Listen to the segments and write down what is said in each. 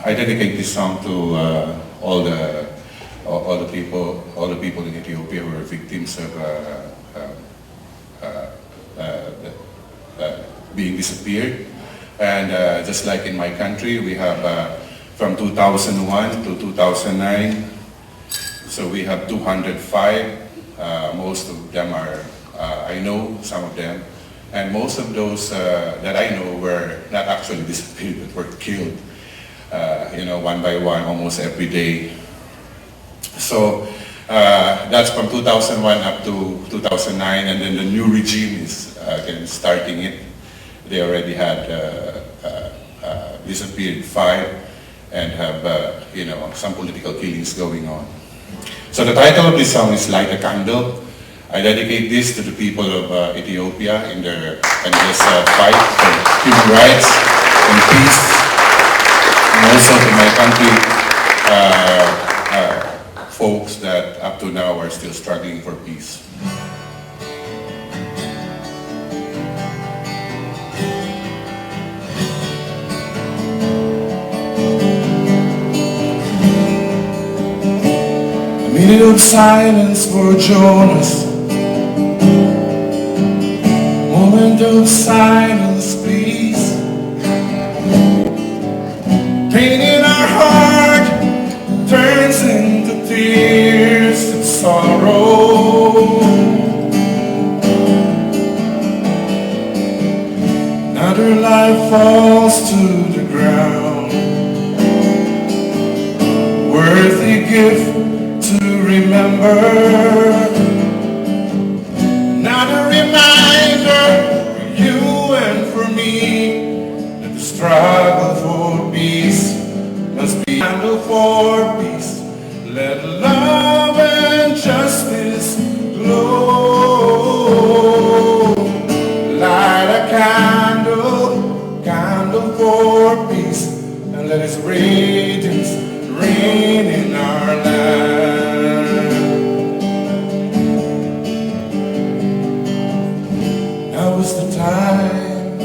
I dedicate this song to all the people in Ethiopia who are victims of being disappeared. And just like in my country, we have from 2001 to 2009, so we have 205. Most of them are, I know some of them, and most of those that I know were not actually disappeared, but were killed, one by one, almost every day. So that's from 2001 up to 2009, and then the new regime is again starting it. They already had disappeared 5 and have, some political killings going on. So the title of this song is Light a Candle. I dedicate this to the people of Ethiopia in their endless fight for human rights and peace, and also to my country folks that up to now are still struggling for peace. A minute of silence for Jonas. Moment of silence, please. Pain in our heart turns into tears of sorrow. Another life falls to the ground. Worthy gift to remember. Not a reminder for you and for me that the struggle for peace must be handled for peace. Let love and justice glow. Light a candle, candle for peace, and let its radiance reign in our land. Now is the time,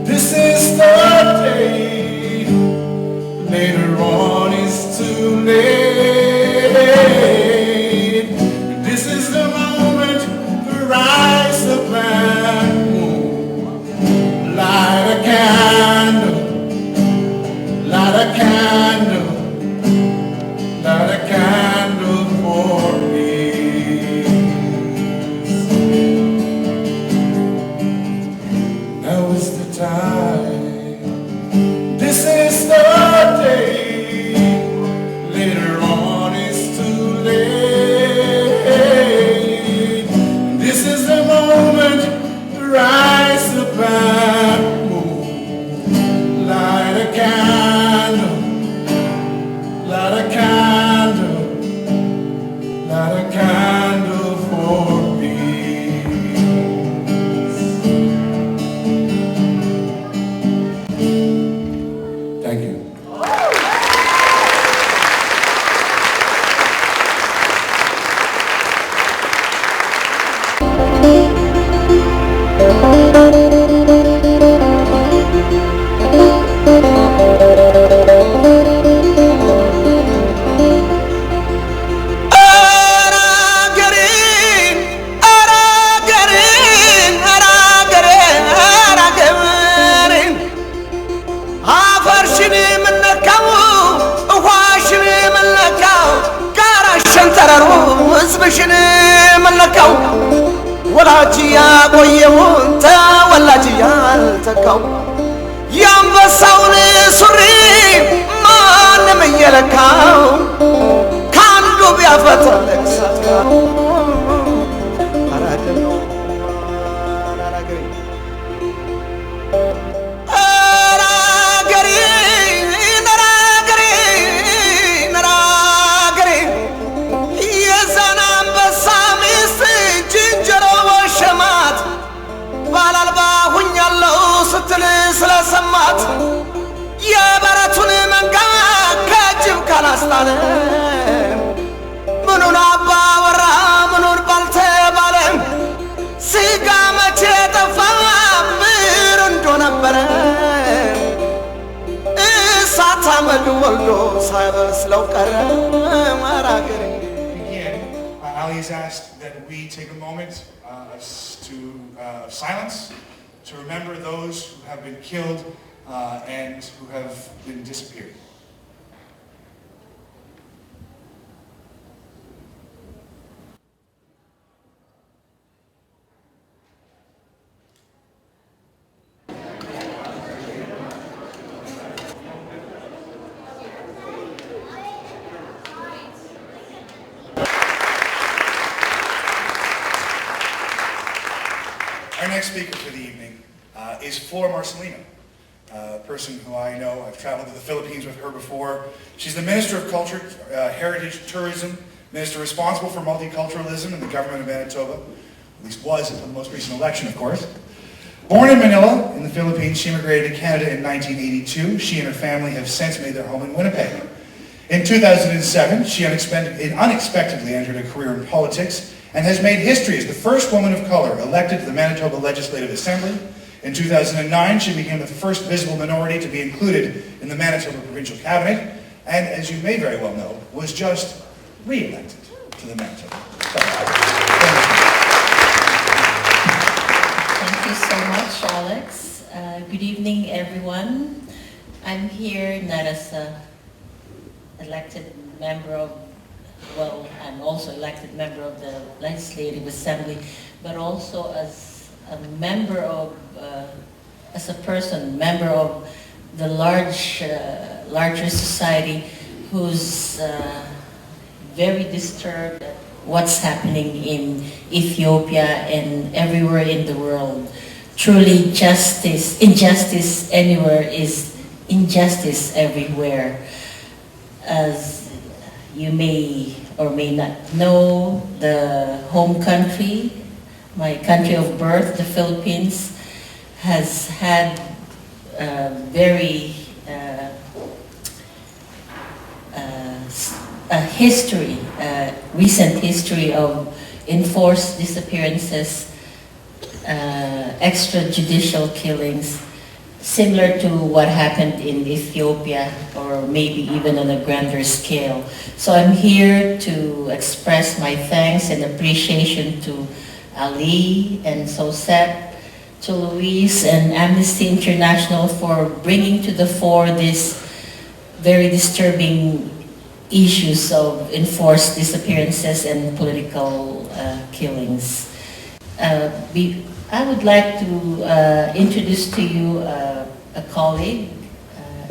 this is the day, later on it's too late. This is the moment to rise up and move. Light a candle, light a candle, light a candle for peace. Now is the time, this is the day, later on it's too late. This is the moment to rise up and move. Light a candle, light a candle, light a candle for peace. Thank you. ወላጅ ያቆየውን ተወላጅ ያልተካው የአንበሳውን ሱሪ ማንም እየለካው ከአንዱ ቢያፈትልክ ሰጥራው አራደነው ስለሰማት የበረቱን መንጋ ከጅብ ካላስጣለ ምኑን አባወራ ምኑን ባልተባለ ስጋ መቼ ጠፋ ምር እንደነበረ እሳት አመድ ወልዶ ሳይበስለው ቀረ ማራገር Again, Ali has asked that we take a moment of silence to remember those who have been killed and who have been disappeared. Our next speaker for the evening is Flor Marcelino, a person who I know. I've traveled to the Philippines with her before. She's the Minister of Culture, Heritage, Tourism, Minister responsible for multiculturalism in the government of Manitoba, at least was in the most recent election, of course. Born in Manila, in the Philippines, she immigrated to Canada in 1982. She and her family have since made their home in Winnipeg. In 2007, she unexpectedly entered a career in politics and has made history as the first woman of color elected to the Manitoba Legislative Assembly. In 2009, she became the first visible minority to be included in the Manitoba Provincial Cabinet, and as you may very well know, was just re-elected to the Manitoba. Thank you so much, Alex. Good evening, everyone. I'm here not as an elected member of I'm also elected member of the Legislative Assembly, but also as a member of, as a person, member of the larger society who's very disturbed at what's happening in Ethiopia and everywhere in the world. Truly injustice anywhere is injustice everywhere. As you may or may not know, the home country, my country of birth, the Philippines, has had a very recent history of enforced disappearances, extrajudicial killings, similar to what happened in Ethiopia, or maybe even on a grander scale. So I'm here to express my thanks and appreciation to Ali and SOCEPP, to Luis and Amnesty International for bringing to the fore these very disturbing issues of enforced disappearances and political killings. I would like to introduce to you a colleague.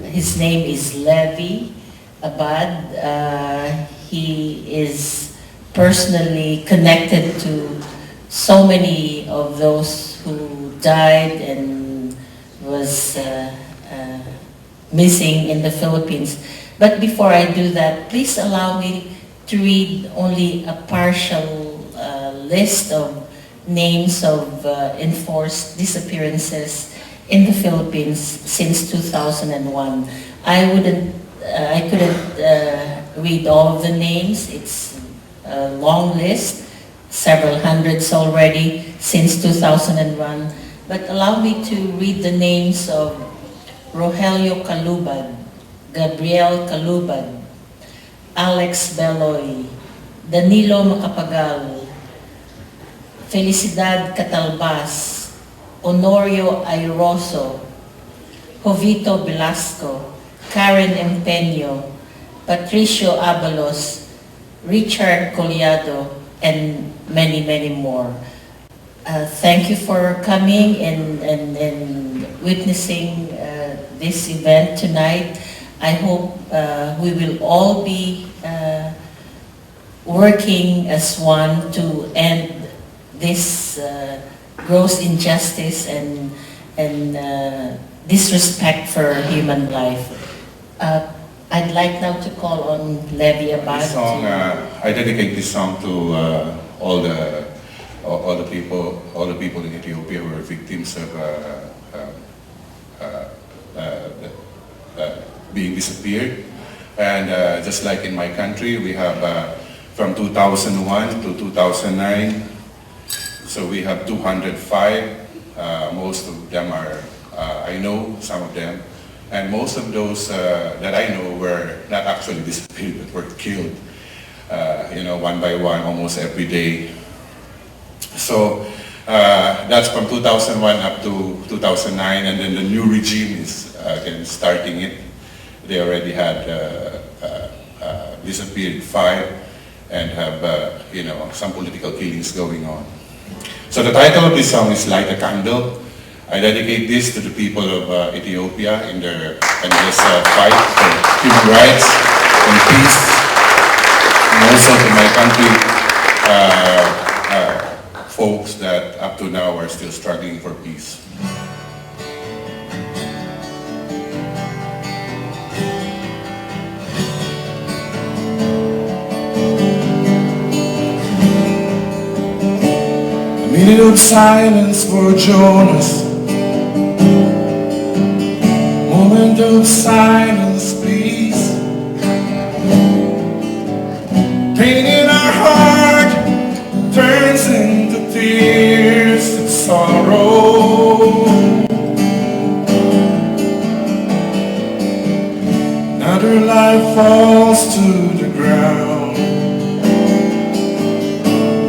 His name is Levi Abad. He is personally connected to so many of those who died and was missing in the Philippines. But before I do that, please allow me to read only a partial list of names of enforced disappearances in the Philippines since 2001. I couldn't read all of the names. It's a long list, several hundreds already since 2001. But allow me to read the names of Rogelio Calubad, Gabriel Calubad, Alex Beloy, Danilo Macapagal, Felicidad Catalbas, Honorio Airoso, Jovito Velasco, Karen Empeño, Patricio Abalos, Richard Collado, and many, many more. Thank you for coming and witnessing this event tonight. I hope we will all be working as one to end this gross injustice and disrespect for human life. I'd like now to call on Levi Abad. This song, I dedicate this song to all the people in Ethiopia who are victims of being disappeared. And just like in my country, we have from 2001 to 2009. So we have 205. Most of them are, I know some of them, And most of those that I know were not actually disappeared, but were killed, one by one, almost every day. So that's from 2001 up to 2009, and then the new regime is again starting it. They already had disappeared 5 and have, some political killings going on. So the title of this song is Light a Candle. I dedicate this to the people of Ethiopia in their endless fight for human rights and peace, and also to my country folks that up to now are still struggling for peace. A minute of silence for Jonas. Moment of silence, please. Pain in our heart turns into tears of sorrow. Another life falls to the ground.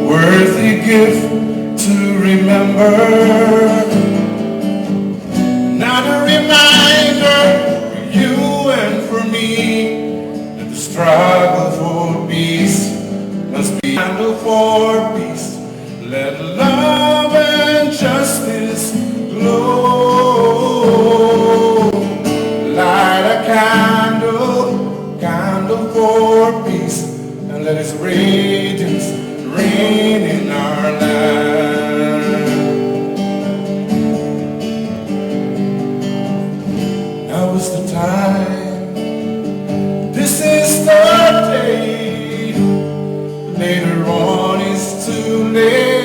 Worthy gift to remember. Another reminder for you and for me that the struggle for peace must be handled for peace. Let love and justice glow. Light a candle, candle for peace, and let its radiance reign in our land. Now is the time, this is the day, later on is too late.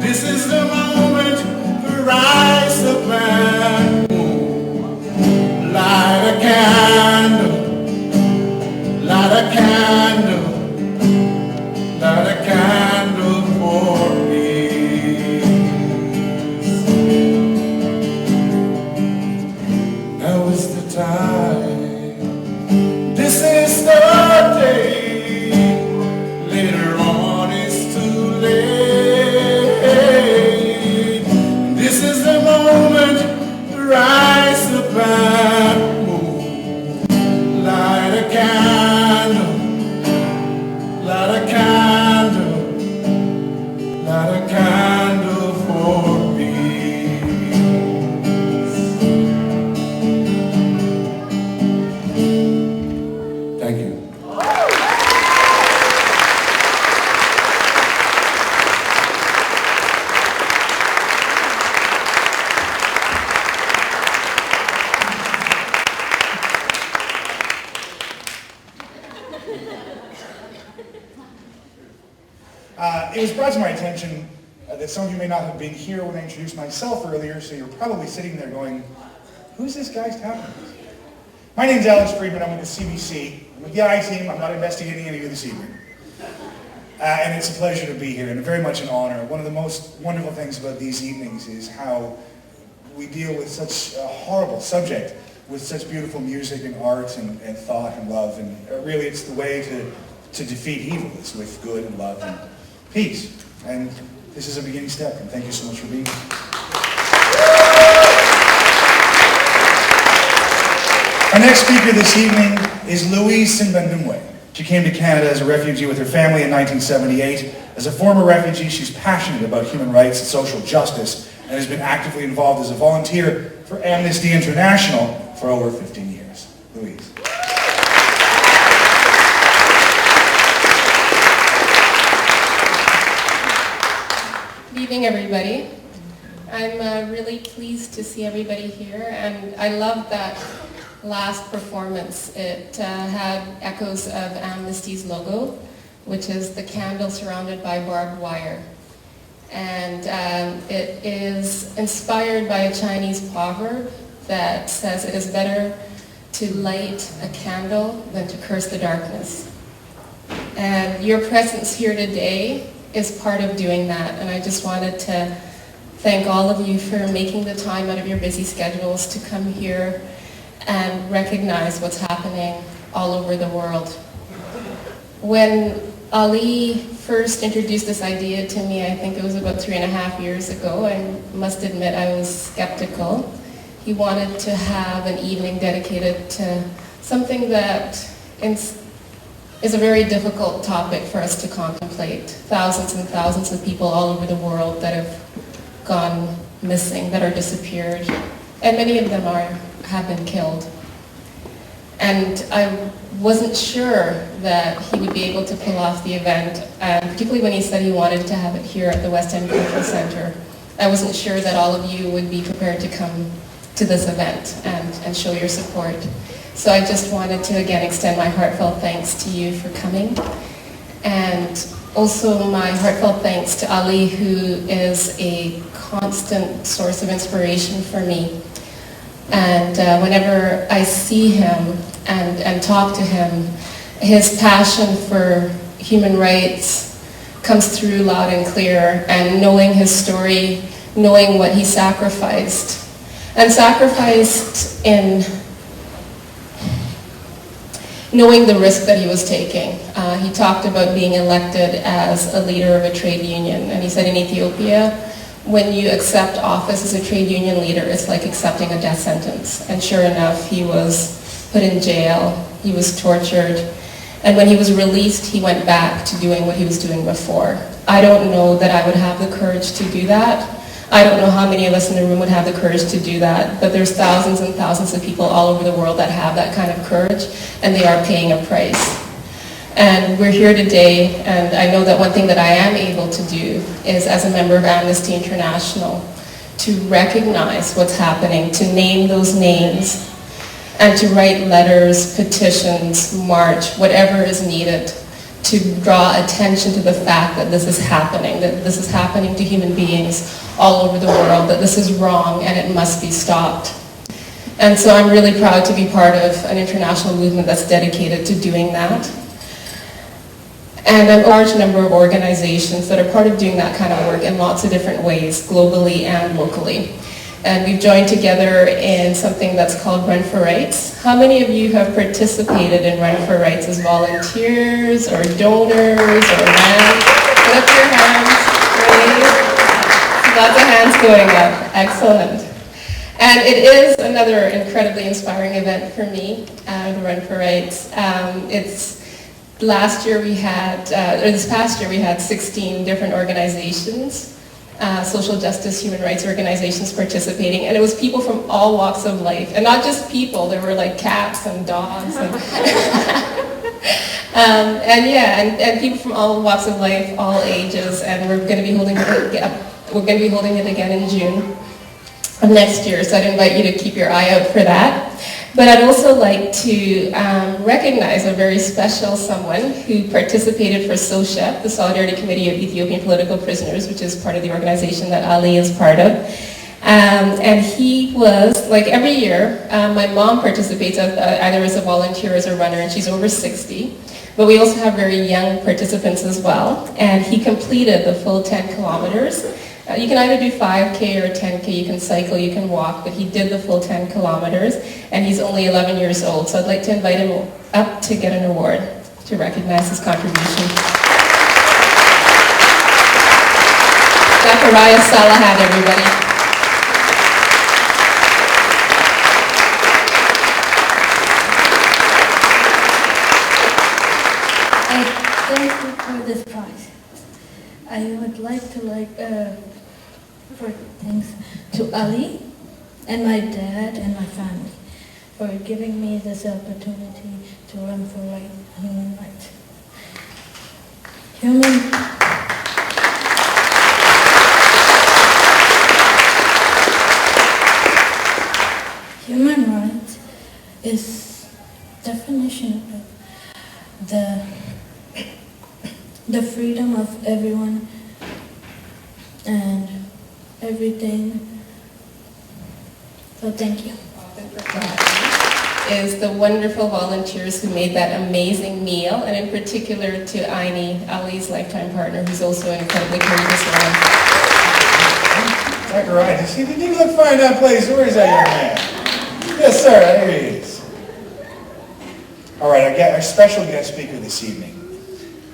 This is the moment to rise up and move. Light a candle, light a candle, light a candle for peace. Now is the time, this is the day, later on is too late. This is the moment to rise up and move. Light a candle, light a candle, light a candle for peace. Thank you. It was brought to my attention that some of you may not have been here when I introduced myself earlier, so you're probably sitting there going, who's this guy's talking about? My name's Alex Friedman, I'm with the CBC. I'm with the I-Team, I'm not investigating any of you this evening. And it's a pleasure to be here, and very much an honor. One of the most wonderful things about these evenings is how we deal with such a horrible subject, with such beautiful music and art and thought and love, and really it's the way to defeat evil, is with good and love and peace. And this is a beginning step, and thank you so much for being here. Our next speaker this evening is Louise Simbandumwe. She came to Canada as a refugee with her family in 1978. As a former refugee, she's passionate about human rights and social justice, and has been actively involved as a volunteer for Amnestiy International for over 15 years. Louise. Good evening, everybody. I'm really pleased to see everybody here, and I love that last performance. It had echoes of Amnestiy's logo, which is the candle surrounded by barbed wire. And it is inspired by a Chinese proverb that says it is better to light a candle than to curse the darkness. And your presence here today is part of doing that, and I just wanted to thank all of you for making the time out of your busy schedules to come here and recognize what's happening all over the world. When Ali first introduced this idea to me, I think it was about 3.5 years ago, I must admit I was skeptical. He wanted to have an evening dedicated to something that is a very difficult topic for us to contemplate. Thousands and thousands of people all over the world that have gone missing, that are disappeared, and many of them have been killed. And I wasn't sure that he would be able to pull off the event, particularly when he said he wanted to have it here at the West End Cultural Centre. I wasn't sure that all of you would be prepared to come to this event and show your support. So I just wanted to again extend my heartfelt thanks to you for coming, and also my heartfelt thanks to Ali, who is a constant source of inspiration for me. And whenever I see him and talk to him, his passion for human rights comes through loud and clear, and knowing his story, knowing what he sacrificed, and sacrificed in knowing the risk that he was taking. He talked about being elected as a leader of a trade union, and he said in Ethiopia, when you accept office as a trade union leader, it's like accepting a death sentence. And sure enough, he was put in jail, he was tortured, and when he was released, he went back to doing what he was doing before. I don't know that I would have the courage to do that. I don't know how many of us in the room would have the courage to do that, but there's thousands and thousands of people all over the world that have that kind of courage, and they are paying a price. And we're here today, and I know that one thing that I am able to do is, as a member of Amnesty International, to recognize what's happening, to name those names, and to write letters, petitions, march, whatever is needed to draw attention to the fact that this is happening to human beings all over the world, that this is wrong and it must be stopped. And so I'm really proud to be part of an international movement that's dedicated to doing that. And a large number of organizations that are part of doing that kind of work in lots of different ways, globally and locally. And we've joined together in something that's called Run for Rights. How many of you have participated in Run for Rights as volunteers or donors or ran? Put up your hands, great. Lots of hands going up, excellent. And it is another incredibly inspiring event for me, the Run for Rights. This past year we had 16 different organizations, social justice, human rights organizations participating, and it was people from all walks of life, and not just people, there were like cats and dogs, and people from all walks of life, all ages, and we're going to be holding it again in June of next year, so I'd invite you to keep your eye out for that. But I'd also like to recognize a very special someone who participated for SOCEPP, the Solidarity Committee of Ethiopian Political Prisoners, which is part of the organization that Ali is part of. And he was, like every year, my mom participates either as a volunteer or as a runner, and she's over 60. But we also have very young participants as well. And he completed the full 10 kilometers. You can either do 5K or 10K, you can cycle, you can walk, but he did the full 10 kilometers, and he's only 11 years old. So I'd like to invite him up to get an award to recognize his contribution. Zachariah Salahat, everybody. Thank you for this prize. I would like to for thanks to Ali and my dad and my family for giving me this opportunity to run for human rights. Human rights is definition of the freedom of everyone and everything. So thank you. Is the wonderful volunteers who made that amazing meal, and in particular to Aini, Ali's lifetime partner, who's also an incredibly courageous woman. All right, you see, did you look fine in that place? Where is that young man? Yes, sir, there he is. All right, our special guest speaker this evening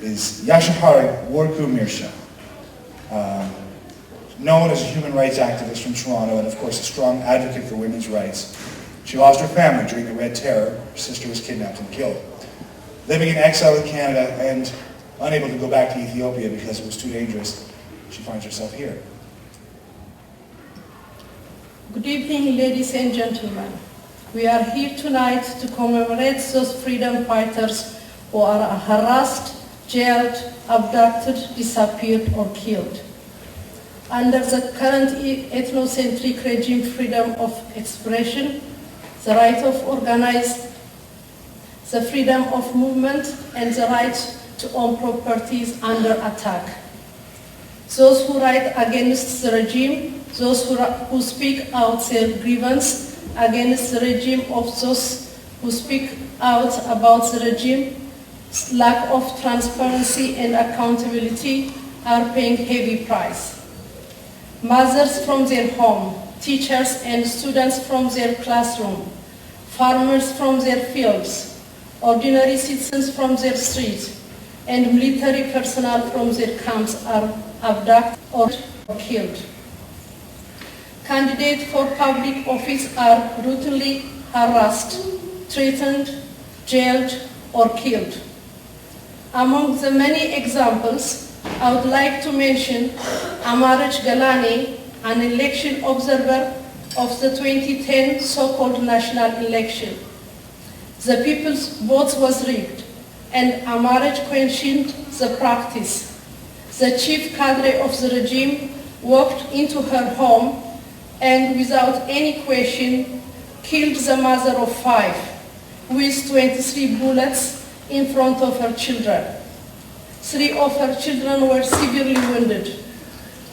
is Yashahara Warku Mirsha, known as a human rights activist from Toronto and, of course, a strong advocate for women's rights. She lost her family during the Red Terror. Her sister was kidnapped and killed. Living in exile in Canada and unable to go back to Ethiopia because it was too dangerous, she finds herself here. Good evening, ladies and gentlemen. We are here tonight to commemorate those freedom fighters who are harassed, jailed, abducted, disappeared, or killed. Under the current ethnocentric regime, freedom of expression, the right of organized, the freedom of movement, and the right to own property is under attack. Those who write against the regime, those who speak out their grievance against the regime, of those who speak out about the regime's lack of transparency and accountability are paying heavy price. Mothers from their home, teachers and students from their classroom, farmers from their fields, ordinary citizens from their streets, and military personnel from their camps are abducted or killed. Candidates for public office are routinely harassed, threatened, jailed, or killed. Among the many examples, I would like to mention Amaraj Galani, an election observer of the 2010 so-called national election. The people's vote was rigged, and Amaraj questioned the practice. The chief cadre of the regime walked into her home and without any question killed the mother of 5 with 23 bullets in front of her children. 3 of her children were severely wounded.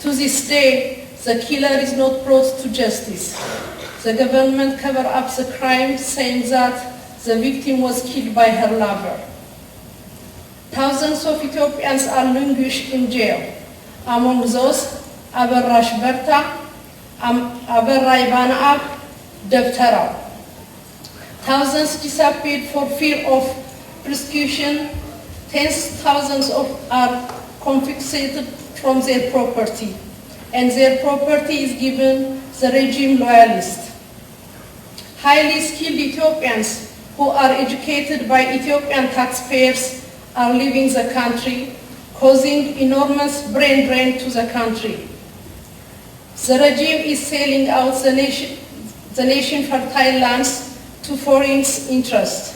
To this day, the killer is not brought to justice. The government covered up the crime, saying that the victim was killed by her lover. Thousands of Ethiopians are languished in jail. Among those, Abarash Berta, Abarai Banab, Deftera. Thousands disappeared for fear of persecution. Tens of thousands are confiscated from their property, and their property is given the regime loyalists. Highly skilled Ethiopians who are educated by Ethiopian taxpayers are leaving the country, causing enormous brain drain to the country. The regime is selling out the nation fertile lands to foreign interests.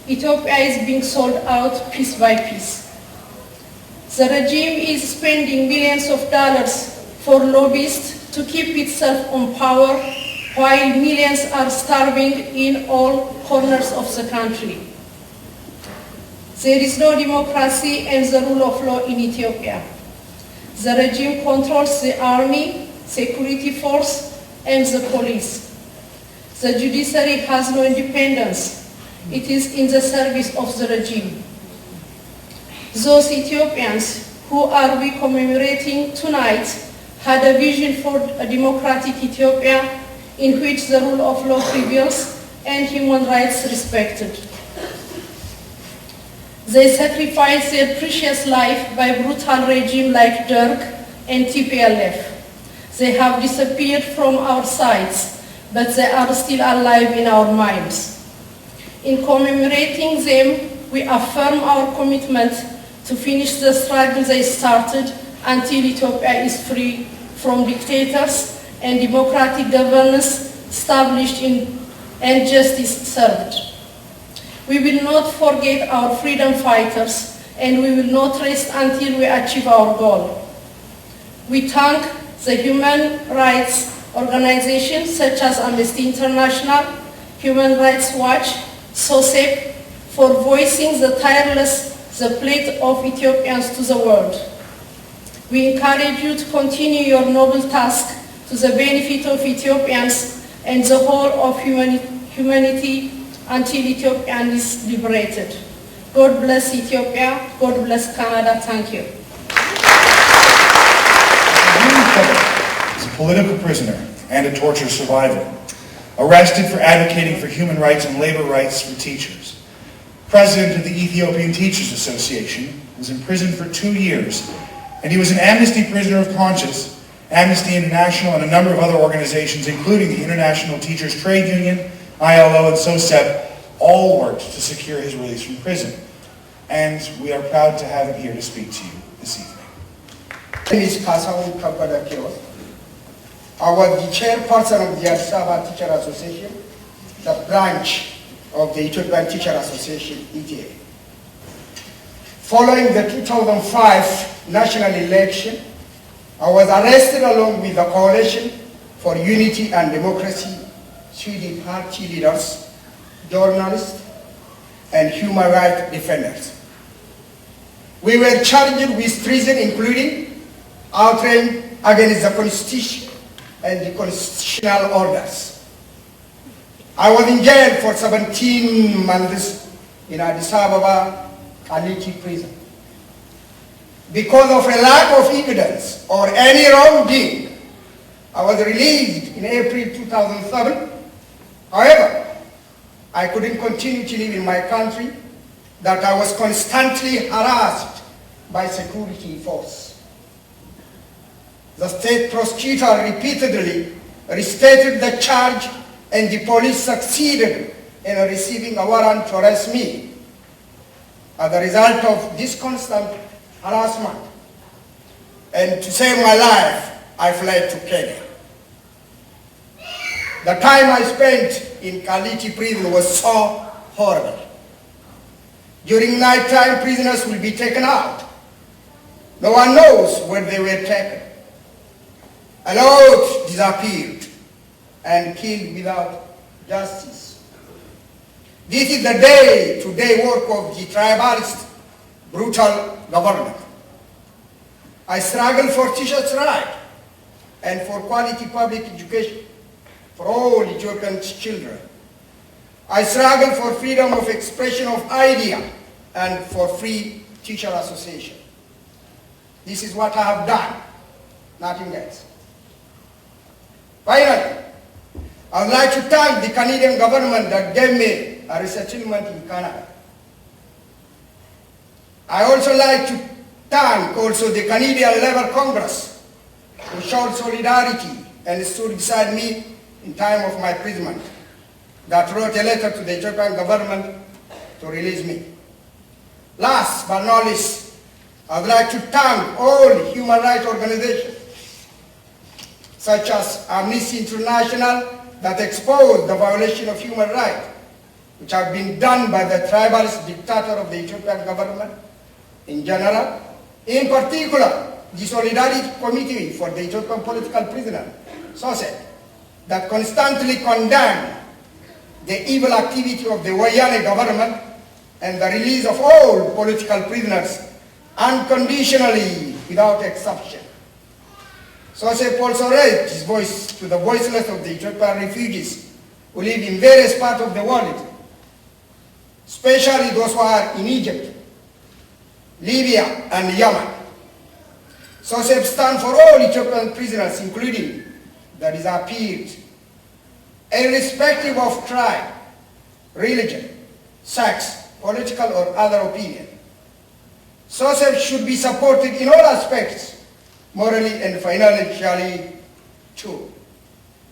Ethiopia is being sold out piece by piece. The regime is spending millions of dollars for lobbyists to keep itself on power, while millions are starving in all corners of the country. There is no democracy and the rule of law in Ethiopia. The regime controls the army, security force, and the police. The judiciary has no independence. It is in the service of the regime. Those Ethiopians who are we commemorating tonight had a vision for a democratic Ethiopia in which the rule of law prevails and human rights respected. They sacrificed their precious life by brutal regime like Derg and TPLF. They have disappeared from our sights, but they are still alive in our minds. In commemorating them, we affirm our commitment to finish the struggle they started until Ethiopia is free from dictators and democratic governance established and justice served. We will not forget our freedom fighters, and we will not rest until we achieve our goal. We thank the human rights organizations such as Amnestiy International, Human Rights Watch, SOCEPP, for voicing the plight of Ethiopians to the world. We encourage you to continue your noble task to the benefit of Ethiopians and the whole of humanity until Ethiopia is liberated. God bless Ethiopia. God bless Canada. Thank you. It's a political prisoner and a torture survivor, arrested for advocating for human rights and labor rights for teachers, president of the Ethiopian Teachers Association, was imprisoned for 2 years, and he was an Amnesty prisoner of conscience. Amnesty International and a number of other organizations, including the International Teachers Trade Union, ILO, and SOCEPP, all worked to secure his release from prison. And we are proud to have him here to speak to you this evening. My name is Kasaun Kabadakio. I was the chairperson of the Addis Ababa Teacher Association, the branch of the Ethiopian Teacher Association, ETA. Following the 2005 national election, I was arrested along with the Coalition for Unity and Democracy, Swedish party leaders, journalists, and human rights defenders. We were charged with treason, including outrage against the Constitution and the constitutional orders. I was in jail for 17 months in Addis Ababa Kaliti prison. Because of a lack of evidence or any wrongdoing, I was released in April 2007. However, I couldn't continue to live in my country, that I was constantly harassed by security force. The state prosecutor repeatedly restated the charge, and the police succeeded in receiving a warrant to arrest me. As a result of this constant harassment, and to save my life, I fled to Kenya. The time I spent in Kaliti prison was so horrible. During night time, prisoners will be taken out. No one knows where they were taken. A lot disappeared and killed without justice. This is the day-to-day work of the tribalist, brutal government. I struggle for teachers' rights and for quality public education for all Ethiopian children. I struggle for freedom of expression of idea and for free teacher association. This is what I have done, nothing else. Finally, I would like to thank the Canadian government that gave me a resettlement in Canada. I also like to thank also the Canadian Labour Congress who showed solidarity and stood beside me in time of my imprisonment, that wrote a letter to the Ethiopian government to release me. Last but not least, I would like to thank all human rights organizations such as Amnestiy International that expose the violation of human rights which have been done by the tribalist dictator of the Ethiopian government in general, in particular the Solidarity Committee for the Ethiopian Political Prisoners, SOCEPP, that constantly condemn the evil activity of the Wayane government and the release of all political prisoners unconditionally without exception. SOCEPP also raised his voice to the voiceless of the Ethiopian refugees who live in various parts of the world, especially those who are in Egypt, Libya, and Yemen. SOCEPP stands for all Ethiopian prisoners, including the disappeared, irrespective of tribe, religion, sex, political or other opinion. SOCEPP should be supported in all aspects, morally and financially too.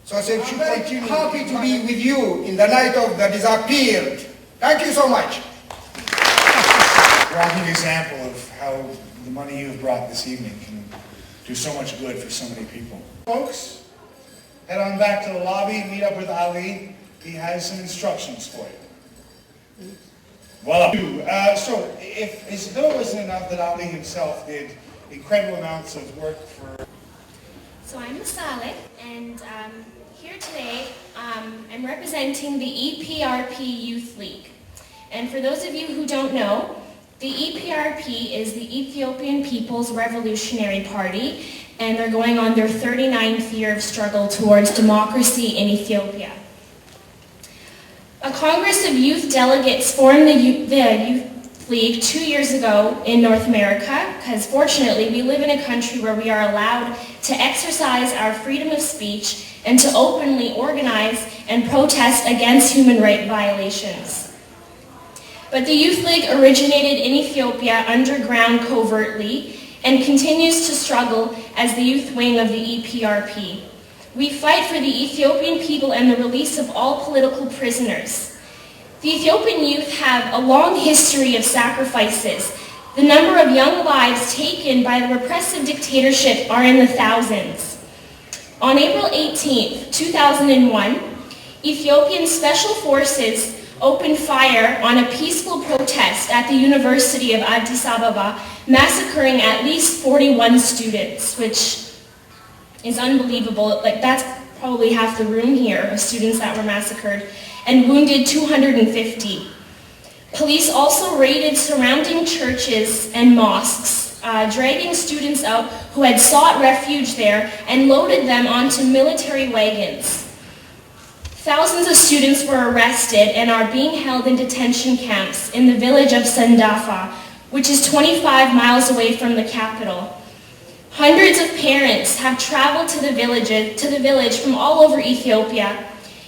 SOCEPP should continue. Happy to be with you in the night of the disappeared. Thank you so much. Walking example of how the money you have brought this evening can do so much good for so many people. Folks, head on back to the lobby, meet up with Ali. He has some instructions for you. Voila. So, as though it wasn't enough that Ali himself did incredible amounts of work for... So I'm Masalik, and here today I'm representing the EPRP Youth League. And for those of you who don't know, the EPRP is the Ethiopian People's Revolutionary Party, and they're going on their 39th year of struggle towards democracy in Ethiopia. A Congress of Youth delegates formed the Youth League 2 years ago in North America, because fortunately we live in a country where we are allowed to exercise our freedom of speech and to openly organize and protest against human rights violations. But the Youth League originated in Ethiopia underground covertly and continues to struggle as the youth wing of the EPRP. We fight for the Ethiopian people and the release of all political prisoners. The Ethiopian youth have a long history of sacrifices. The number of young lives taken by the repressive dictatorship are in the thousands. On April 18, 2001, Ethiopian Special Forces opened fire on a peaceful protest at the University of Addis Ababa, massacring at least 41 students, which is unbelievable. Like, that's probably half the room here of students that were massacred, and wounded 250. Police also raided surrounding churches and mosques, dragging students out who had sought refuge there and loaded them onto military wagons. Thousands of students were arrested and are being held in detention camps in the village of Sandafa, which is 25 miles away from the capital. Hundreds of parents have traveled to the village from all over Ethiopia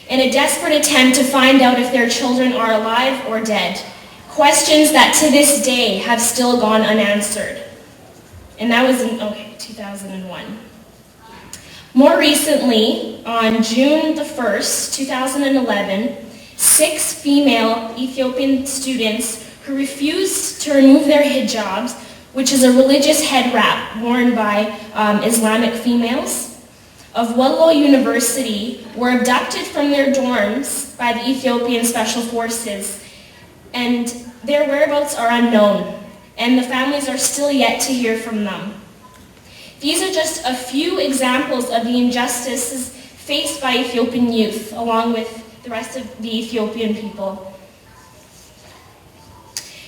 in a desperate attempt to find out if their children are alive or dead. Questions that to this day have still gone unanswered. And that was in 2001. More recently, on June the 1st, 2011, 6 female Ethiopian students who refused to remove their hijabs, which is a religious head wrap worn by Islamic females, of Wollo University were abducted from their dorms by the Ethiopian Special Forces, and their whereabouts are unknown, and the families are still yet to hear from them. These are just a few examples of the injustices faced by Ethiopian youth, along with the rest of the Ethiopian people.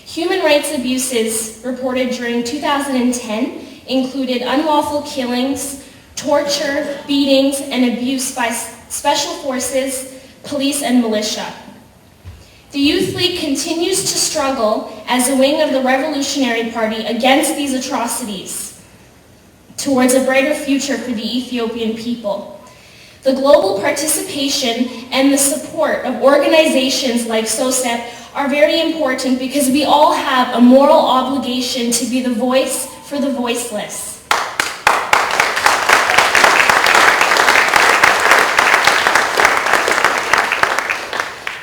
Human rights abuses reported during 2010 included unlawful killings, torture, beatings, and abuse by special forces, police, and militia. The Youth League continues to struggle as a wing of the Revolutionary Party against these atrocities towards a brighter future for the Ethiopian people. The global participation and the support of organizations like SOCEPP are very important because we all have a moral obligation to be the voice for the voiceless.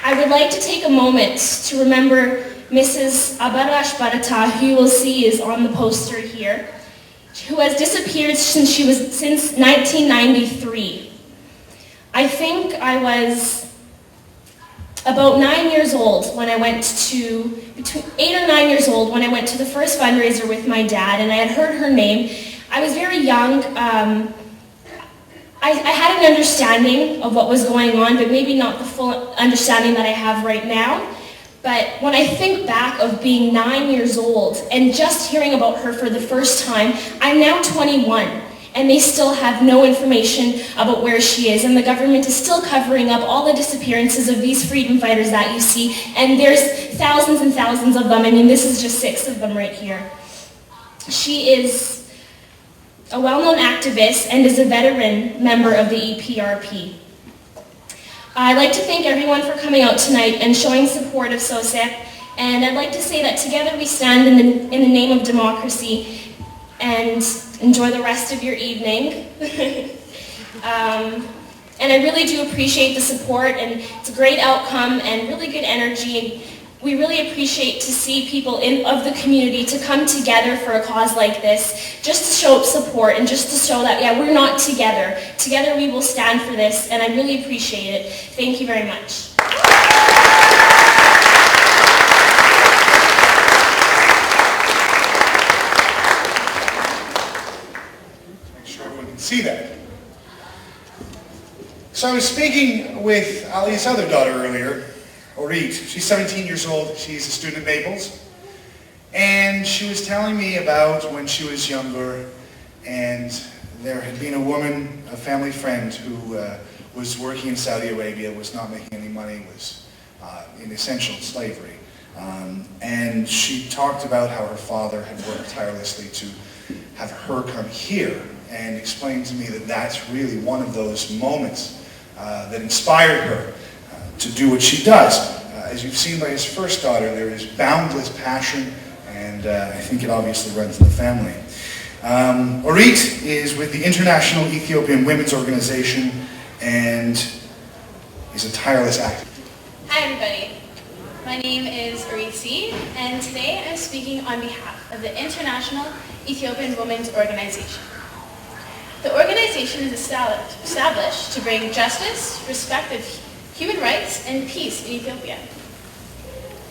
I would like to take a moment to remember Mrs. Abarash Barata, who you will see is on the poster here, who has disappeared since 1993. I think I was about 9 years old when I went to, between 8 or 9 years old when I went to the first fundraiser with my dad, and I had heard her name. I was very young. I had an understanding of what was going on, but maybe not the full understanding that I have right now. But when I think back of being 9 years old and just hearing about her for the first time, I'm now 21. And they still have no information about where she is. And the government is still covering up all the disappearances of these freedom fighters that you see. And there's thousands and thousands of them. I mean, this is just 6 of them right here. She is a well-known activist and is a veteran member of the EPRP. I'd like to thank everyone for coming out tonight and showing support of SOCEPP. And I'd like to say that together we stand in the name of democracy, and enjoy the rest of your evening. And I really do appreciate the support, and it's a great outcome and really good energy. We really appreciate to see people of the community to come together for a cause like this, just to show support and just to show that, yeah, we're not together. Together we will stand for this, and I really appreciate it. Thank you very much. See that. So I was speaking with Ali's other daughter earlier, Orit. She's 17 years old. She's a student at Naples. And she was telling me about when she was younger, and there had been a woman, a family friend, who was working in Saudi Arabia, was not making any money, was in essential slavery. And she talked about how her father had worked tirelessly to have her come here, and explained to me that that's really one of those moments that inspired her to do what she does. As you've seen by his first daughter, there is boundless passion, and I think it obviously runs in the family. Orit is with the International Ethiopian Women's Organization and is a tireless activist. Hi everybody, my name is Orit, and today I'm speaking on behalf of the International Ethiopian Women's Organization. The organization is established to bring justice, respect of human rights, and peace in Ethiopia.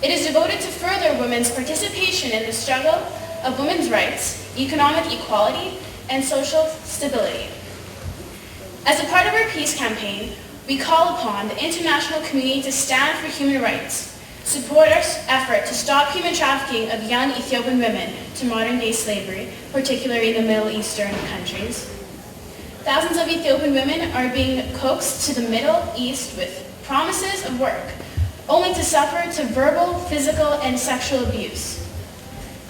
It is devoted to further women's participation in the struggle of women's rights, economic equality, and social stability. As a part of our peace campaign, we call upon the international community to stand for human rights, support our effort to stop human trafficking of young Ethiopian women to modern-day slavery, particularly in the Middle Eastern countries. Thousands of Ethiopian women are being coaxed to the Middle East with promises of work, only to suffer to verbal, physical, and sexual abuse.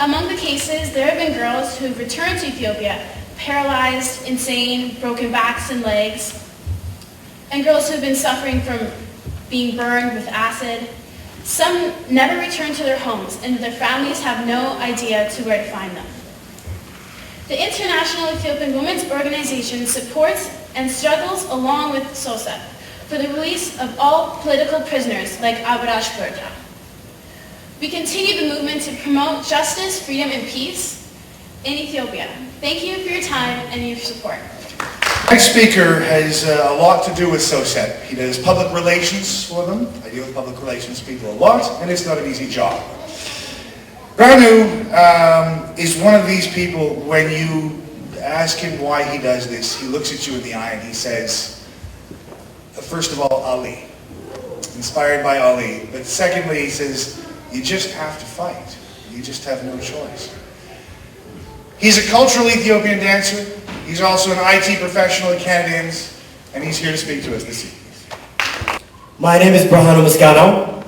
Among the cases, there have been girls who have returned to Ethiopia paralyzed, insane, broken backs and legs, and girls who have been suffering from being burned with acid. Some never return to their homes, and their families have no idea to where to find them. The International Ethiopian Women's Organization supports and struggles along with SOCEPP for the release of all political prisoners like Abrash Berta. We continue the movement to promote justice, freedom, and peace in Ethiopia. Thank you for your time and your support. The next speaker has a lot to do with SOCEPP. He does public relations for them. I deal with public relations people a lot, and it's not an easy job. Ranu is one of these people, when you ask him why he does this, he looks at you in the eye and he says, first of all, Ali. Inspired by Ali. But secondly, he says, you just have to fight. You just have no choice. He's a cultural Ethiopian dancer. He's also an IT professional at Canadians, and he's here to speak to us this evening. My name is Brahanu Muscano.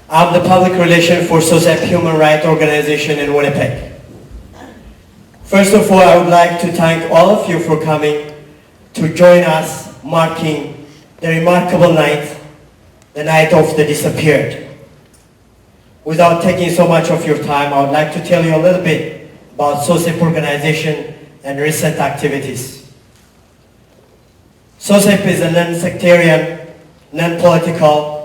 I'm the public relation for SOCEPP Human Rights Organization in Winnipeg. First of all, I would like to thank all of you for coming to join us marking the remarkable night, the night of the disappeared. Without taking so much of your time, I would like to tell you a little bit about SOCEPP organization and recent activities. SOCEPP is a non-sectarian, non-political,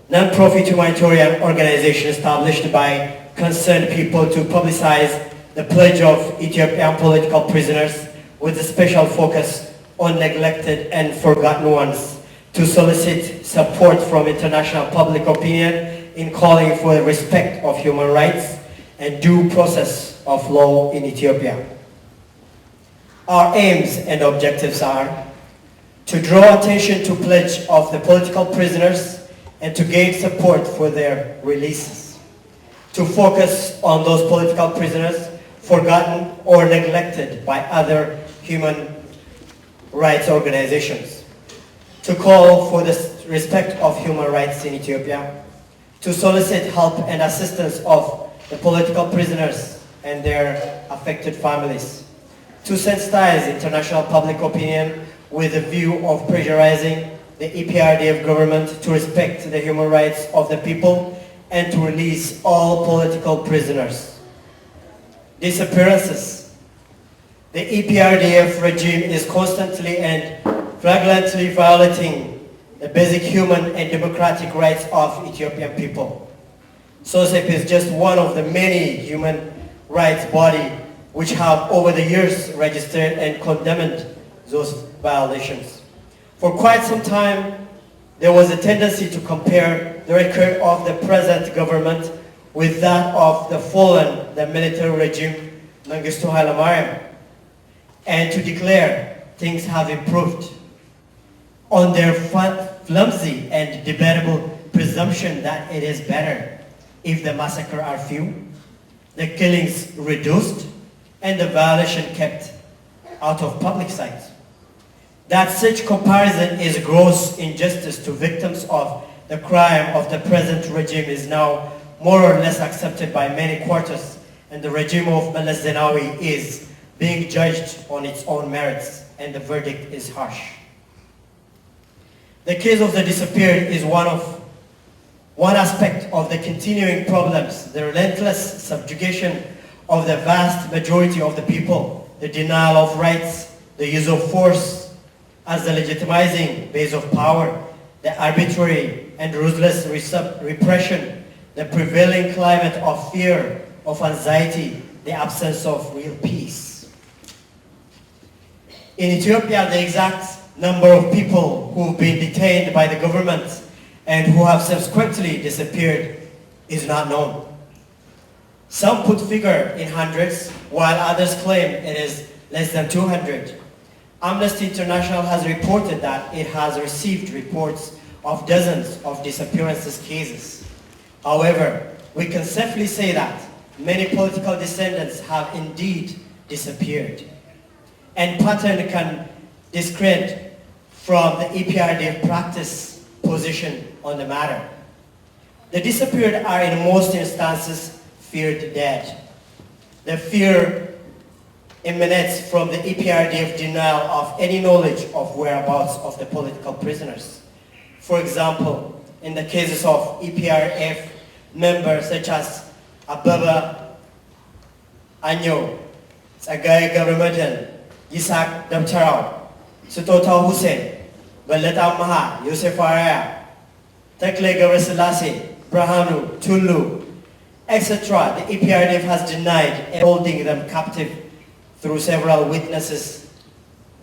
non-profit humanitarian organization established by concerned people to publicize the pledge of Ethiopian political prisoners with a special focus on neglected and forgotten ones, to solicit support from international public opinion in calling for the respect of human rights and due process of law in Ethiopia. Our aims and objectives are to draw attention to pledge of the political prisoners and to gain support for their releases, to focus on those political prisoners forgotten or neglected by other human rights organizations, to call for the respect of human rights in Ethiopia, to solicit help and assistance of the political prisoners and their affected families, to sensitize international public opinion with a view of pressurizing the EPRDF government to respect the human rights of the people and to release all political prisoners. Disappearances. The EPRDF regime is constantly and flagrantly violating the basic human and democratic rights of Ethiopian people. SOCEPP is just one of the many human rights bodies which have over the years registered and condemned those violations. For quite some time, there was a tendency to compare the record of the present government with that of the fallen, the military regime, Mengistu Haile Mariam, and to declare things have improved on their flimsy and debatable presumption that it is better if the massacres are few, the killings reduced, and the violation kept out of public sight. That such comparison is gross injustice to victims of the crime of the present regime is now more or less accepted by many quarters, and the regime of Meles Zenawi is being judged on its own merits, and the verdict is harsh. The case of the disappeared is one aspect of the continuing problems, the relentless subjugation of the vast majority of the people, the denial of rights, the use of force as the legitimizing base of power, the arbitrary and ruthless repression, the prevailing climate of fear, of anxiety, the absence of real peace. In Ethiopia, the exact number of people who've been detained by the government and who have subsequently disappeared is not known. Some put figure in hundreds, while others claim it is less than 200. Amnesty International has reported that it has received reports of dozens of disappearances cases. However, we can safely say that many political descendants have indeed disappeared. And pattern can discredit from the EPRDF practice position on the matter. The disappeared are in most instances feared dead. The fear emanates from the EPRDF denial of any knowledge of whereabouts of the political prisoners. For example, in the cases of EPRF members such as Ababa Anyo, Tsagaye Gabramadyan, Yisak Dabtarao, Sutota Hussein, Baleta Maha, Yosef Araya, Tekle Gabraselassie, Brahanu, Tulu, etc. The EPRDF has denied holding them captive through several witnesses,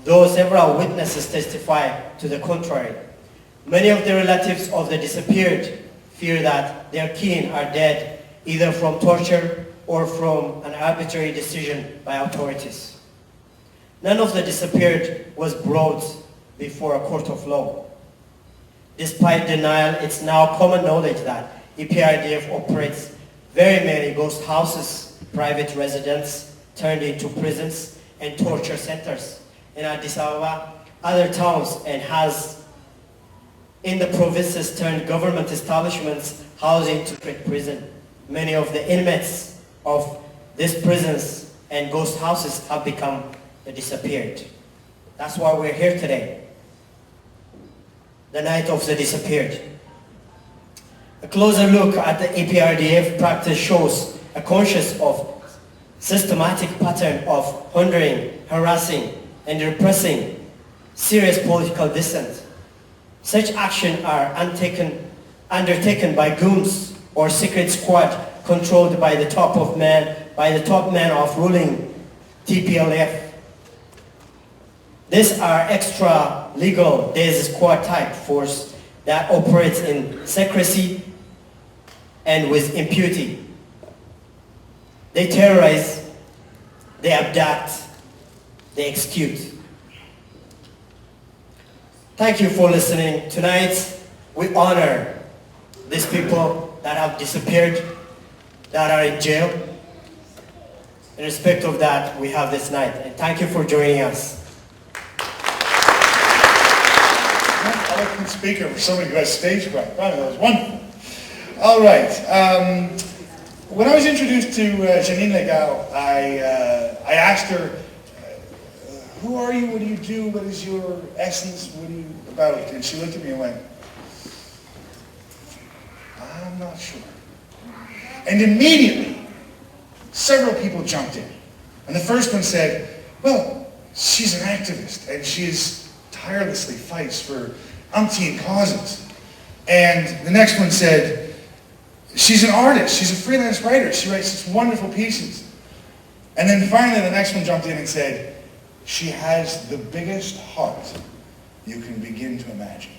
though several witnesses testify to the contrary. Many of the relatives of the disappeared fear that their kin are dead either from torture or from an arbitrary decision by authorities. None of the disappeared was brought before a court of law. Despite denial, it's now common knowledge that EPRDF operates very many ghost houses, private residents turned into prisons and torture centers in Addis Ababa, other towns, and has in the provinces turned government establishments housing to secret prison. Many of the inmates of these prisons and ghost houses have become the disappeared. That's why we're here today, the night of the disappeared. A closer look at the EPRDF practice shows a conscious of systematic pattern of hindering, harassing, and repressing serious political dissent. Such actions are undertaken by goons or secret squad controlled by the top man of ruling TPLF. These are extra-legal Death Squad type force that operates in secrecy and with impunity. They terrorize, they abduct, they execute. Thank you for listening. Tonight, we honor these people that have disappeared, that are in jail. In respect of that, we have this night. And thank you for joining us. Eloquent speaker for somebody who has stage fright. Wow, that was wonderful. All right. When I was introduced to Janine Legal, I asked her, who are you? What do you do? What is your essence? What are you about? And she looked at me and went, I'm not sure. And immediately, several people jumped in. And the first one said, well, she's an activist, and she tirelessly fights for umpteen causes. And the next one said, she's an artist, she's a freelance writer, she writes such wonderful pieces. And then finally the next one jumped in and said, she has the biggest heart you can begin to imagine.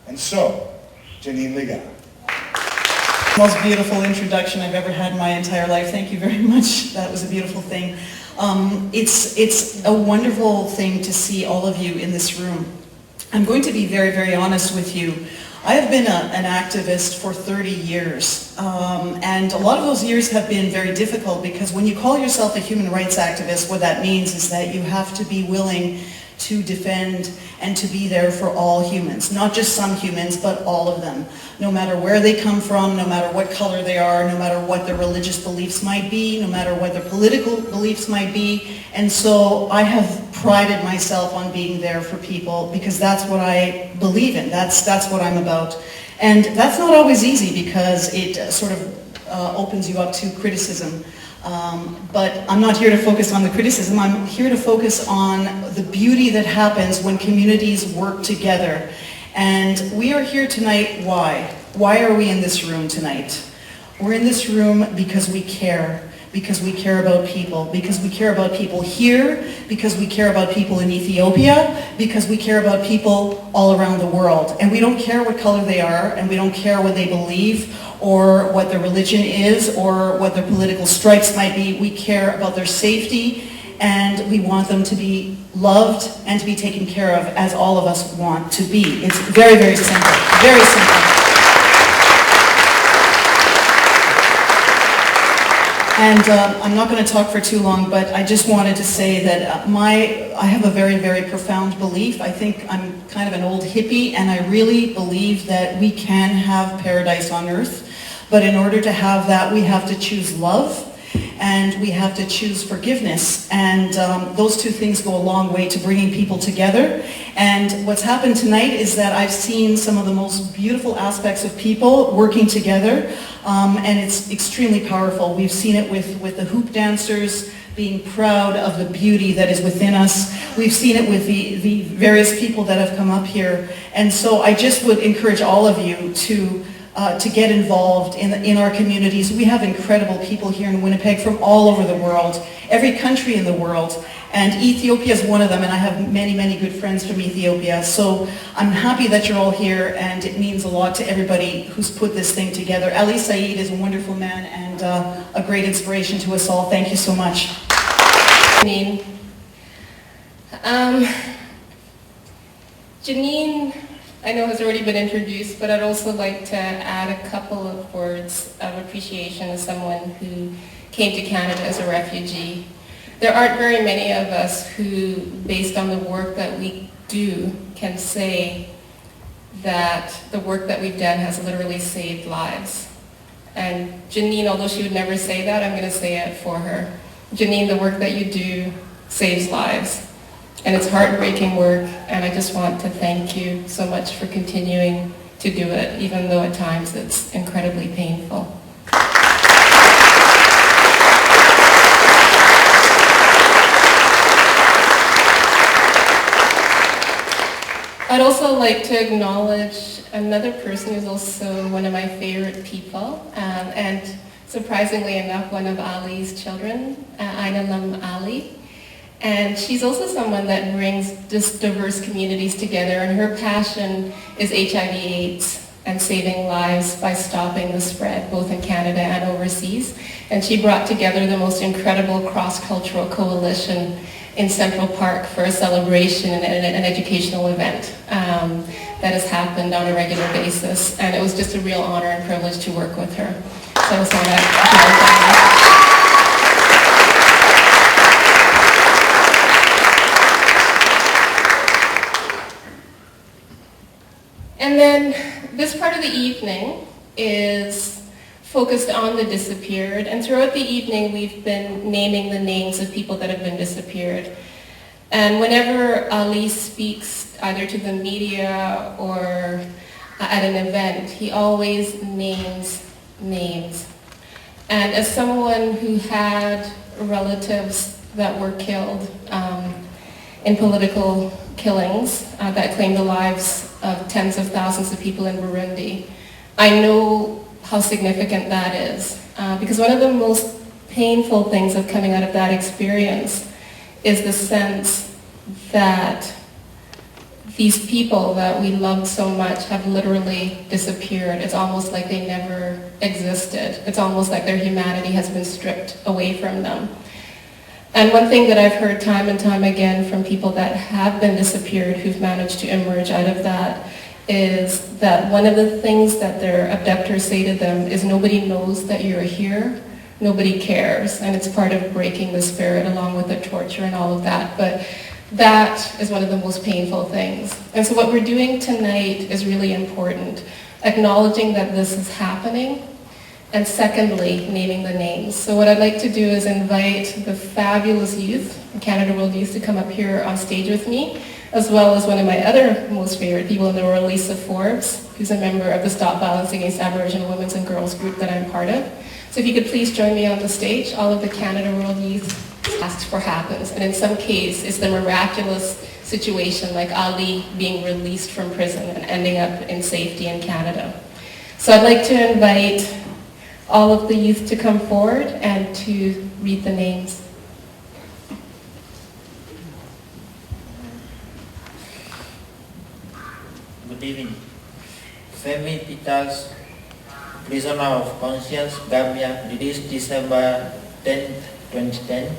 And so, Janine Legal. Most beautiful introduction I've ever had in my entire life. Thank you very much. That was a beautiful thing. It's a wonderful thing to see all of you in this room. I'm going to be very, very honest with you. I have been an activist for 30 years, and a lot of those years have been very difficult because when you call yourself a human rights activist, what that means is that you have to be willing to defend and to be there for all humans, not just some humans, but all of them, no matter where they come from, no matter what color they are, no matter what their religious beliefs might be, no matter what their political beliefs might be. And so I have prided myself on being there for people because that's what I believe in. That's what I'm about. And that's not always easy because it sort of opens you up to criticism. But I'm not here to focus on the criticism. I'm here to focus on the beauty that happens when communities work together. And we are here tonight, why? Why are we in this room tonight? We're in this room because we care. Because we care about people. Because we care about people here. Because we care about people in Ethiopia. Because we care about people all around the world. And we don't care what color they are, and we don't care what they believe, or what their religion is, or what their political stripes might be. We care about their safety, and we want them to be loved and to be taken care of as all of us want to be. It's very, very simple. Very simple. And I'm not going to talk for too long, but I just wanted to say that I have a very, very profound belief. I think I'm kind of an old hippie, and I really believe that we can have paradise on earth. But in order to have that, we have to choose love, and we have to choose forgiveness. And those two things go a long way to bringing people together. And what's happened tonight is that I've seen some of the most beautiful aspects of people working together. And it's extremely powerful. We've seen it with the hoop dancers being proud of the beauty that is within us. We've seen it with the various people that have come up here. And so I just would encourage all of you to get involved in our communities. We have incredible people here in Winnipeg from all over the world, every country in the world. And Ethiopia is one of them, and I have many, many good friends from Ethiopia. So I'm happy that you're all here, and it means a lot to everybody who's put this thing together. Ali Said is a wonderful man and a great inspiration to us all. Thank you so much. Janine, I know has already been introduced, but I'd also like to add a couple of words of appreciation as someone who came to Canada as a refugee. There aren't very many of us who, based on the work that we do, can say that the work that we've done has literally saved lives. And Janine, although she would never say that, I'm going to say it for her. Janine, the work that you do saves lives. And it's heartbreaking work, and I just want to thank you so much for continuing to do it, even though at times it's incredibly painful. I'd also like to acknowledge another person who's also one of my favorite people, and surprisingly enough, one of Ali's children, Ainalam Ali. And she's also someone that brings just diverse communities together, and her passion is HIV/AIDS and saving lives by stopping the spread, both in Canada and overseas. And she brought together the most incredible cross-cultural coalition in Central Park for a celebration and an educational event that has happened on a regular basis. And it was just a real honor and privilege to work with her. So I just want to acknowledge that. And then this part of the evening is focused on the disappeared, and throughout the evening we've been naming the names of people that have been disappeared. And whenever Ali speaks either to the media or at an event, he always names names. And as someone who had relatives that were killed in political killings that claimed the lives of tens of thousands of people in Burundi, I know how significant that is. Because one of the most painful things of coming out of that experience is the sense that these people that we loved so much have literally disappeared. It's almost like they never existed. It's almost like their humanity has been stripped away from them. And one thing that I've heard time and time again from people that have been disappeared who've managed to emerge out of that is that one of the things that their abductors say to them is nobody knows that you're here, nobody cares, and it's part of breaking the spirit along with the torture and all of that. But That is one of the most painful things. And so what we're doing tonight is really important, acknowledging that this is happening, and secondly, naming the names. So what I'd like to do is invite the fabulous youth, Canada World Youth, to come up here on stage with me, as well as one of my other most favorite people in the world, Lisa Forbes, who's a member of the Stop Violence Against Aboriginal Women and Girls group that I'm part of. So if you could please join me on the stage. All of the Canada World Youth asked for happens, and in some case it's the miraculous situation like Ali being released from prison and ending up in safety in Canada. So I'd like to invite all of the youth to come forward and to read the names. Good evening. Femi Peters, prisoner of conscience, Gambia, released December 10, 2010.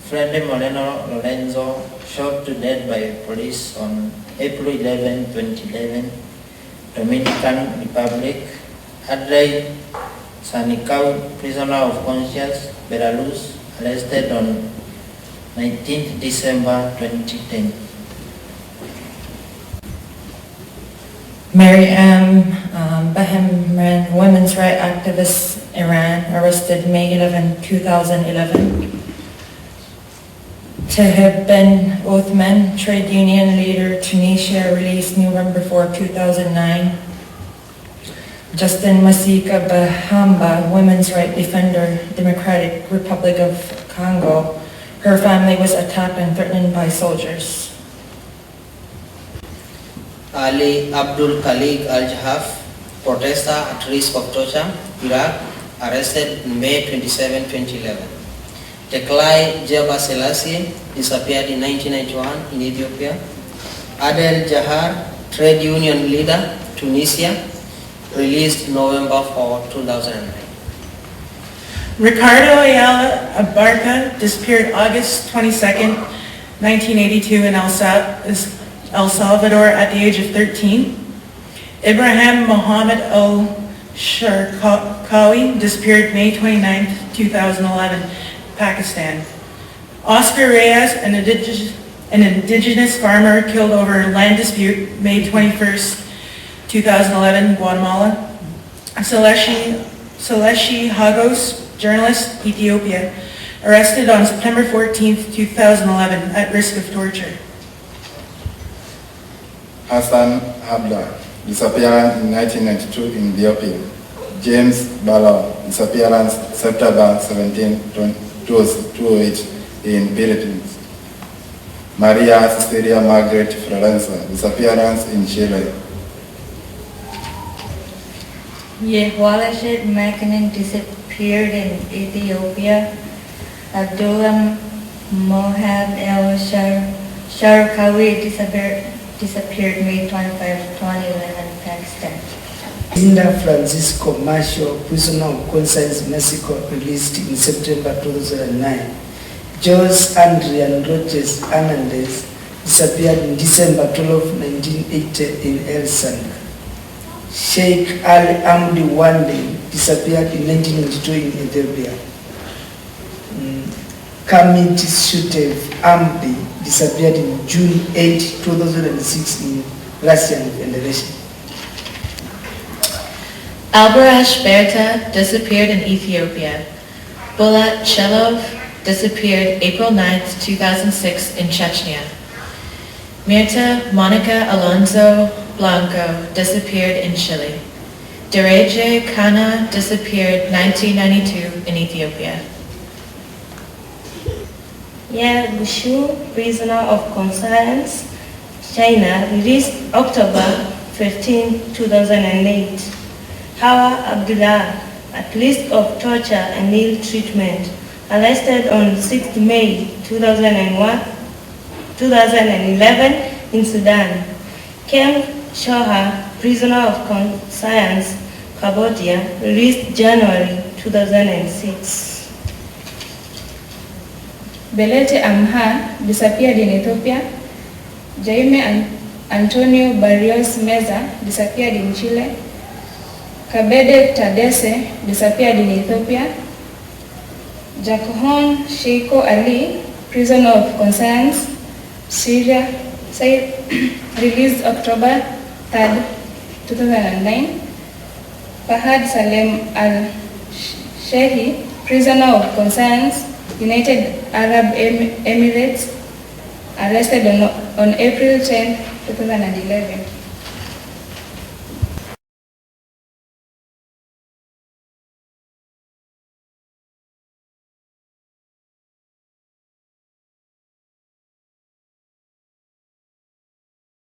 Freddy Moreno Lorenzo, shot to death by police on April 11, 2011, Dominican Republic. Adlai Sanikau, prisoner of conscience, Belarus, arrested on 19 December 2010. Mary Bahman, women's rights activist, Iran, arrested May 11, 2011. Tahib Ben Othman, trade union leader, Tunisia, released November 4, 2009. Justin Masika Bahamba, women's rights defender, Democratic Republic of Congo. Her family was attacked and threatened by soldiers. Ali Abdul Khalik Al-Jahaf, protester at risk of torture, Iraq, arrested May 27, 2011. Teklai Jeba Selassie, disappeared in 1991 in Ethiopia. Adel Jahar, trade union leader, Tunisia, released November 4, 2009. Ricardo Ayala Abarca disappeared August 22nd, 1982 in El Salvador at the age of 13. Ibrahim Mohammed Al-Sharqawi disappeared May 29, 2011, Pakistan. Oscar Reyes, an indigenous farmer killed over land dispute, May 21st, 2011, Guatemala. Seleshi Hagos, journalist, Ethiopia, arrested on September 14th, 2011, at risk of torture. Hassan Abdullah, disappearance in 1992 in Ethiopia. James Bala, disappearance September 17, 2008 in Philippines. Maria Cecilia Margaret Florenza, disappearance in Chile. Yehwalashid Makanin disappeared in Ethiopia. Abdullah Mohab El-Sharqawi disappeared May 25, 2011, Pakistan. Linda Francisco Marshall, prisoner of conscience, Mexico, released in September 2009. Jose Adrian Roches Hernandez disappeared in December 12, 1980 in El Salvador. Sheikh Ali Amdi Wande disappeared in 1992 in Ethiopia. Kamit Shutev Amdi disappeared in June 8, 2006 in Russian Federation. Albarash Berta disappeared in Ethiopia. Bulat Shelov disappeared April 9, 2006 in Chechnya. Mirta Monica Alonso Blanco disappeared in Chile. Dereje Kana disappeared 1992 in Ethiopia. Ye Bushu, prisoner of conscience, China, released October 15, 2008. Hawa Abdullah, at risk of torture and ill treatment, arrested on 6 May 2011 in Sudan. Kem Shoha, prisoner of conscience, Cambodia, released January 2006. Belete Amha disappeared in Ethiopia. Jaime Antonio Barrios Meza disappeared in Chile. Kabede Tadese disappeared in Ethiopia. Jakhon Sheiko Ali, prisoner of conscience, Syria, released October 3rd, 2009. Fahad Salem Al-Shehi, prisoner of conscience, United Arab Emirates, arrested on April 10, 2011.